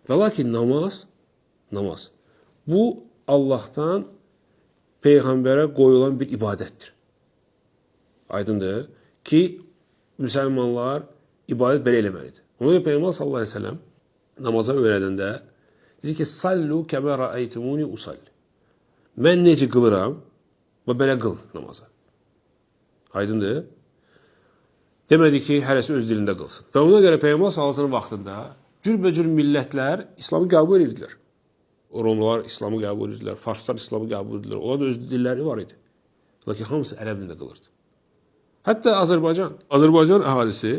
Və lakin namaz. Bu Allahdan Peyğəmbərə qoyulan bir ibadətdir. Aydındır ki, müsəlmanlar ibadət belə eləməlidir. Ona görə Peyğəmbər sallallahu əleyhi və səlləm namaza öyrədəndə dedi ki, sallu kəmə rəaytumuni usalli. Mən necə qılıram və belə qıl namazı. Aydındır? Demədi ki, hərəsi öz dilində qılsın. Və ona görə Peyğəmbər sallallahu əleyhi və səlləm vaxtında cürbəcür millətlər İslamı qəbul edirdilər. Romlar İslamı qəbul edirdilər, Farslar İslamı qəbul edirdilər. Onlar da öz dilləri var idi. Lakin hamısı ərəb dilində qılırdı. Hətta Azərbaycan əhalisi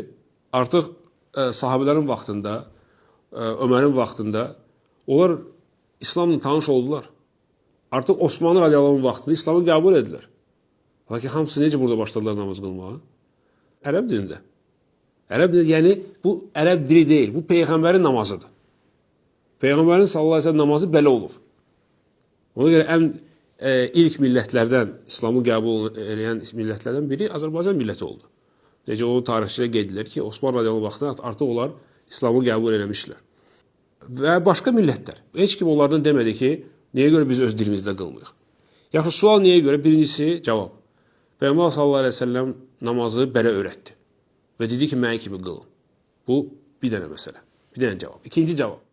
artıq sahabələrin vaxtında, Ömərin vaxtında onlar İslamla tanış oldular. Artıq Osmanlı radiyalarının vaxtında İslamı qəbul edilər. Lakin hamısı necə burada başladılar namaz qılmağa? Ərəb dilində. Ərəb dili, yəni bu ərəb dili deyil, bu Peyğəmbərin namazıdır. Peyğəmbərin sallallahu əleyhi və səlləm namazı belə olub. Ona görə ən ilk millətlərdən, İslamı qəbul edən millətlərdən biri Azərbaycan milləti oldu. Necə onun tarixçiləri qeyd edir ki, Osmanlı radiyalarının vaxtında artıq onlar İslamı qəbul eləmişlər. Və başqa millətlər. Heç kim onlardan demədi ki, niyə görə biz öz dilimizdə qılmıyıq? Yaxşı, sual niyə görə? Birincisi, cavab. Peyğəmbər sallallahu əleyhi və səlləm namazı belə öyrətdi və dedi ki, mənə kimi qılın. Bu bir dənə məsələ, bir dənə cavab. İkinci cavab.